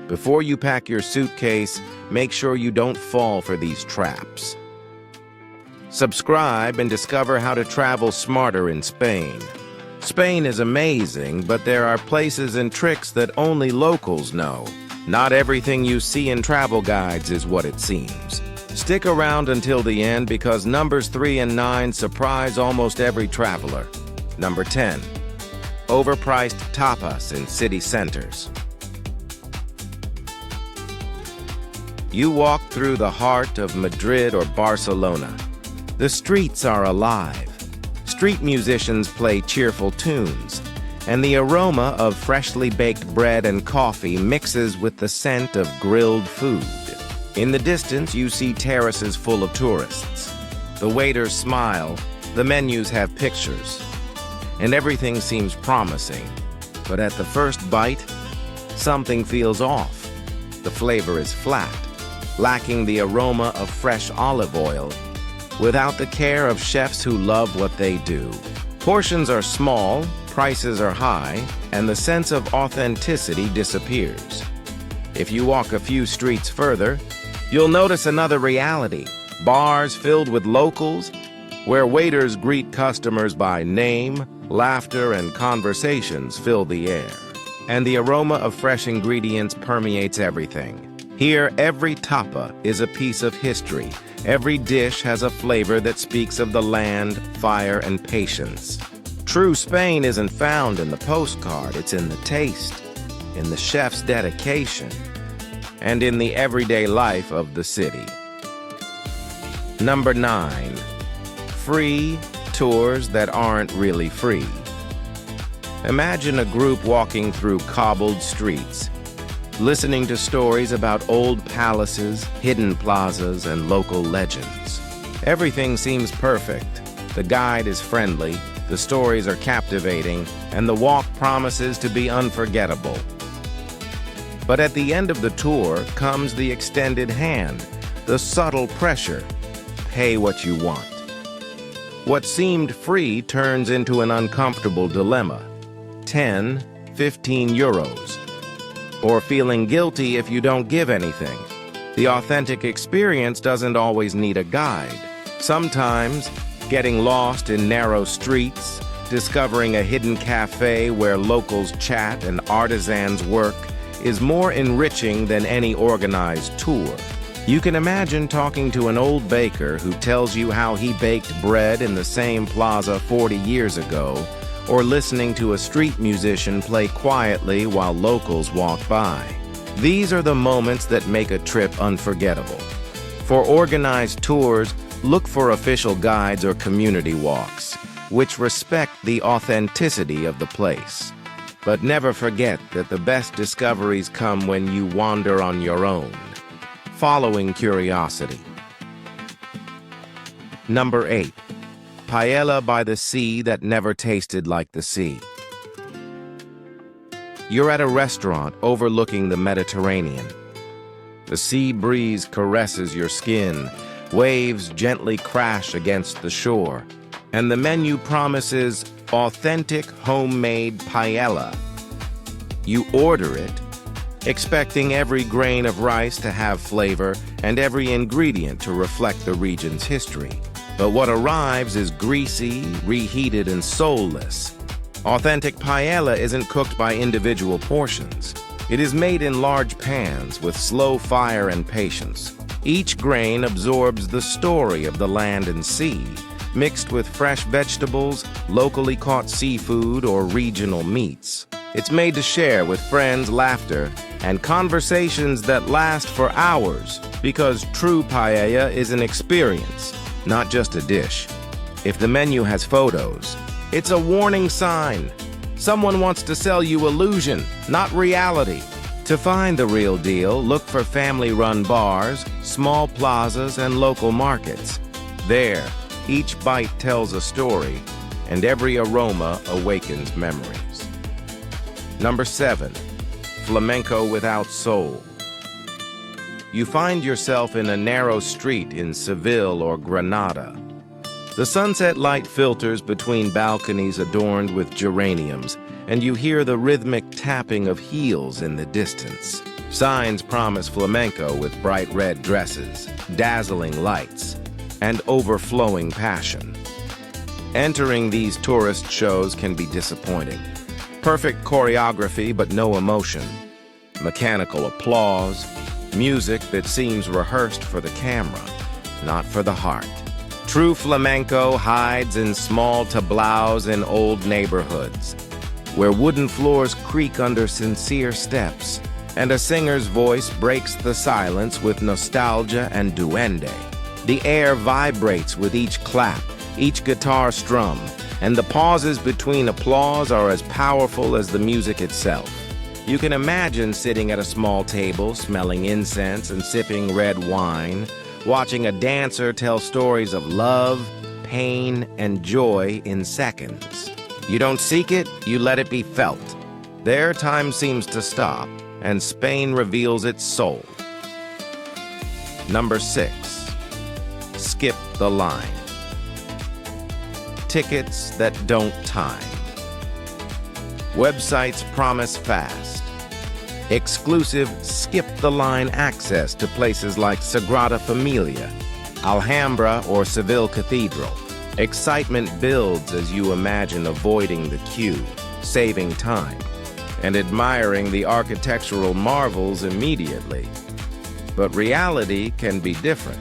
Before you pack your suitcase, make sure you don't fall for these traps. Subscribe and discover how to travel smarter in Spain. Spain is amazing, but there are places and tricks that only locals know. Not everything you see in travel guides is what it seems. Stick around until the end because numbers 3 and 9 surprise almost every traveler. Number 10. Overpriced tapas in city centers. You walk through the heart of Madrid or Barcelona. The streets are alive. Street musicians play cheerful tunes, and the aroma of freshly baked bread and coffee mixes with the scent of grilled food. In the distance, you see terraces full of tourists. The waiters smile, the menus have pictures, and everything seems promising. But at the first bite, something feels off. The flavor is flat, lacking the aroma of fresh olive oil, without the care of chefs who love what they do. Portions are small, prices are high, and the sense of authenticity disappears. If you walk a few streets further, you'll notice another reality. Bars filled with locals, where waiters greet customers by name, laughter, and conversations fill the air. And the aroma of fresh ingredients permeates everything. Here, every tapa is a piece of history. Every dish has a flavor that speaks of the land, fire, and patience. True Spain isn't found in the postcard, it's in the taste, in the chef's dedication, and in the everyday life of the city. Number 9. Free tours that aren't really free. Imagine a group walking through cobbled streets, listening to stories about old palaces, hidden plazas, and local legends. Everything seems perfect. The guide is friendly, the stories are captivating, and the walk promises to be unforgettable. But at the end of the tour comes the extended hand, the subtle pressure. Pay what you want. What seemed free turns into an uncomfortable dilemma. 10, 15 euros. Or feeling guilty if you don't give anything. The authentic experience doesn't always need a guide. Sometimes, getting lost in narrow streets, discovering a hidden cafe where locals chat and artisans work, is more enriching than any organized tour. You can imagine talking to an old baker who tells you how he baked bread in the same plaza 40 years ago, or listening to a street musician play quietly while locals walk by. These are the moments that make a trip unforgettable. For organized tours, look for official guides or community walks, which respect the authenticity of the place. But never forget that the best discoveries come when you wander on your own, following curiosity. Number 8. Paella by the sea that never tasted like the sea. You're at a restaurant overlooking the Mediterranean. The sea breeze caresses your skin, waves gently crash against the shore, and the menu promises authentic homemade paella. You order it, expecting every grain of rice to have flavor and every ingredient to reflect the region's history. But what arrives is greasy, reheated, and soulless. Authentic paella isn't cooked by individual portions. It is made in large pans with slow fire and patience. Each grain absorbs the story of the land and sea, mixed with fresh vegetables, locally caught seafood, or regional meats. It's made to share with friends, laughter, and conversations that last for hours, because true paella is an experience, not just a dish. If the menu has photos, it's a warning sign. Someone wants to sell you illusion, not reality. To find the real deal, look for family-run bars, small plazas, and local markets. There, each bite tells a story, and every aroma awakens memories. Number 7. Flamenco without soul. You find yourself in a narrow street in Seville or Granada. The sunset light filters between balconies adorned with geraniums, and you hear the rhythmic tapping of heels in the distance. Signs promise flamenco with bright red dresses, dazzling lights, and overflowing passion. Entering these tourist shows can be disappointing. Perfect choreography but no emotion. Mechanical applause. Music that seems rehearsed for the camera, not for the heart. True flamenco hides in small tablaos in old neighborhoods, where wooden floors creak under sincere steps, and a singer's voice breaks the silence with nostalgia and duende. The air vibrates with each clap, each guitar strum, and the pauses between applause are as powerful as the music itself. You can imagine sitting at a small table, smelling incense and sipping red wine, watching a dancer tell stories of love, pain, and joy in seconds. You don't seek it, you let it be felt. There, time seems to stop, and Spain reveals its soul. Number 6. Skip the line. Tickets that don't time. Websites promise fast. Exclusive skip-the-line access to places like Sagrada Familia, Alhambra, or Seville Cathedral. Excitement builds as you imagine avoiding the queue, saving time, and admiring the architectural marvels immediately. But reality can be different.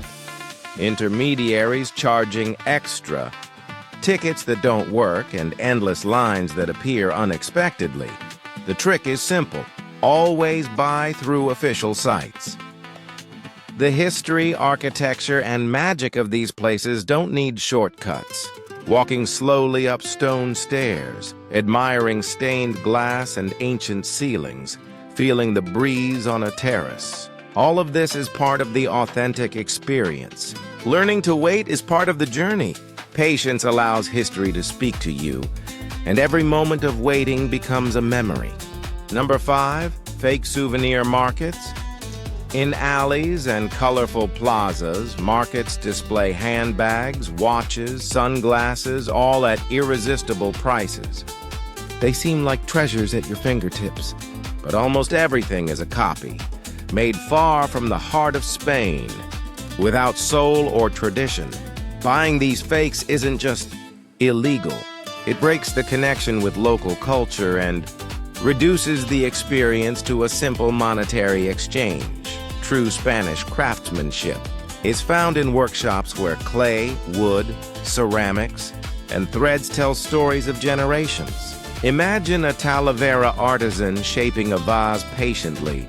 Intermediaries charging extra, tickets that don't work, and endless lines that appear unexpectedly. The trick is simple. Always buy through official sites. The history, architecture, and magic of these places don't need shortcuts. Walking slowly up stone stairs, admiring stained glass and ancient ceilings, feeling the breeze on a terrace. All of this is part of the authentic experience. Learning to wait is part of the journey. Patience allows history to speak to you, and every moment of waiting becomes a memory. Number 5, fake souvenir markets. In alleys and colorful plazas, markets display handbags, watches, sunglasses, all at irresistible prices. They seem like treasures at your fingertips, but almost everything is a copy, made far from the heart of Spain, without soul or tradition. Buying these fakes isn't just illegal. It breaks the connection with local culture and reduces the experience to a simple monetary exchange. True Spanish craftsmanship is found in workshops where clay, wood, ceramics, and threads tell stories of generations. Imagine a Talavera artisan shaping a vase patiently,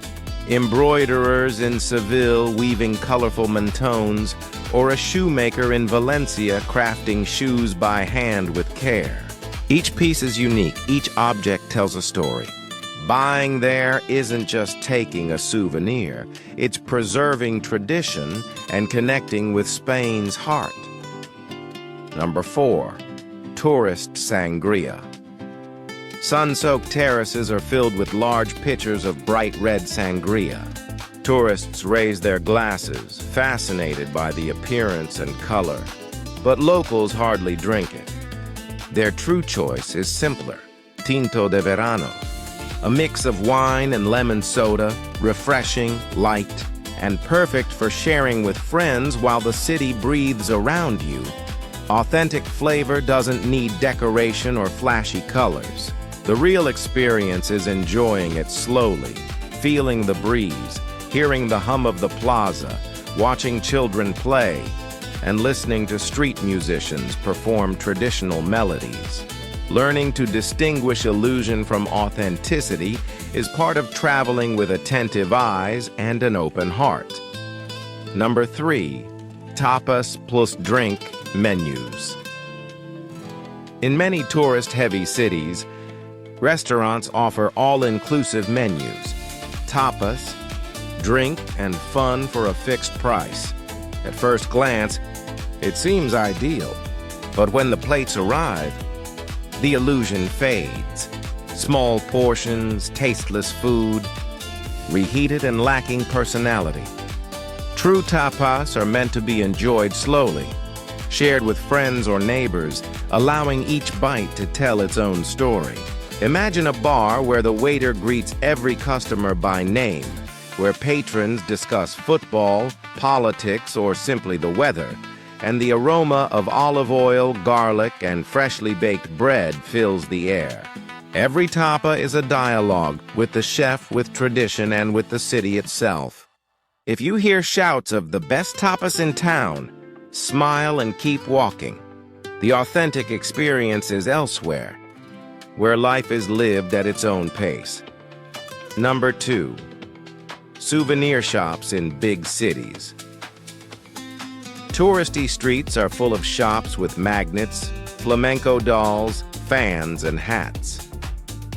embroiderers in Seville weaving colorful mantones, or a shoemaker in Valencia crafting shoes by hand with care. Each piece is unique, each object tells a story. Buying there isn't just taking a souvenir, it's preserving tradition and connecting with Spain's heart. Number 4, tourist sangria. Sun-soaked terraces are filled with large pitchers of bright red sangria. Tourists raise their glasses, fascinated by the appearance and color, but locals hardly drink it. Their true choice is simpler, Tinto de Verano, a mix of wine and lemon soda, refreshing, light, and perfect for sharing with friends while the city breathes around you. Authentic flavor doesn't need decoration or flashy colors. The real experience is enjoying it slowly, feeling the breeze, hearing the hum of the plaza, watching children play, and listening to street musicians perform traditional melodies. Learning to distinguish illusion from authenticity is part of traveling with attentive eyes and an open heart. Number 3, tapas plus drink menus. In many tourist-heavy cities, restaurants offer all-inclusive menus, tapas, drink, and fun for a fixed price. At first glance, it seems ideal, but when the plates arrive, the illusion fades. Small portions, tasteless food, reheated and lacking personality. True tapas are meant to be enjoyed slowly, shared with friends or neighbors, allowing each bite to tell its own story. Imagine a bar where the waiter greets every customer by name, where patrons discuss football, politics, or simply the weather, and the aroma of olive oil, garlic, and freshly baked bread fills the air. Every tapa is a dialogue with the chef, with tradition, and with the city itself. If you hear shouts of the best tapas in town, smile and keep walking. The authentic experience is elsewhere, where life is lived at its own pace. Number 2. Souvenir shops in big cities. Touristy streets are full of shops with magnets, flamenco dolls, fans, and hats.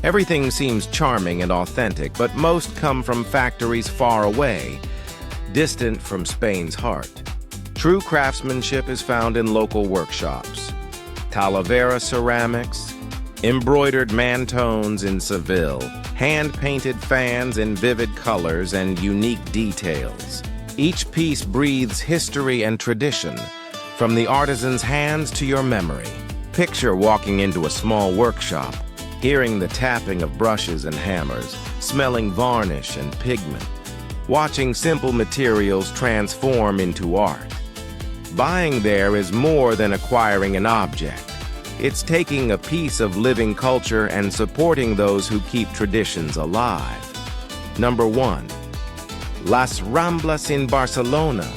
Everything seems charming and authentic, but most come from factories far away, distant from Spain's heart. True craftsmanship is found in local workshops. Talavera ceramics, embroidered mantones in Seville, hand-painted fans in vivid colors and unique details. Each piece breathes history and tradition, from the artisan's hands to your memory. Picture walking into a small workshop, hearing the tapping of brushes and hammers, smelling varnish and pigment, watching simple materials transform into art. Buying there is more than acquiring an object. It's taking a piece of living culture and supporting those who keep traditions alive. Number 1. Las Ramblas in Barcelona.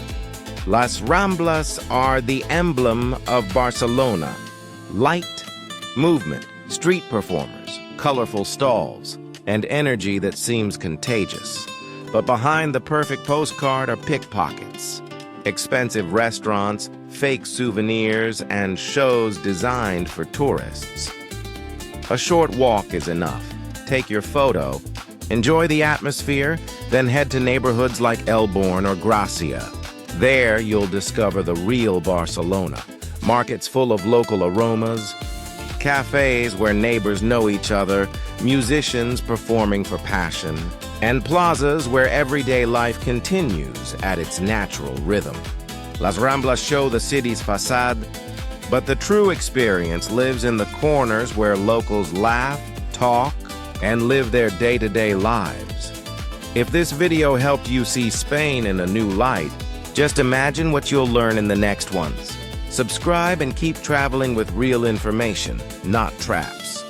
Las Ramblas are the emblem of Barcelona. Light, movement, street performers, colorful stalls, and energy that seems contagious. But behind the perfect postcard are pickpockets, expensive restaurants, fake souvenirs, and shows designed for tourists. A short walk is enough. Take your photo, enjoy the atmosphere, then head to neighborhoods like Elborn or Gracia. There you'll discover the real Barcelona. Markets full of local aromas, cafes where neighbors know each other, musicians performing for passion, and plazas where everyday life continues at its natural rhythm. Las Ramblas show the city's facade, but the true experience lives in the corners where locals laugh, talk, and live their day-to-day lives. If this video helped you see Spain in a new light, just imagine what you'll learn in the next ones. Subscribe and keep traveling with real information, not traps.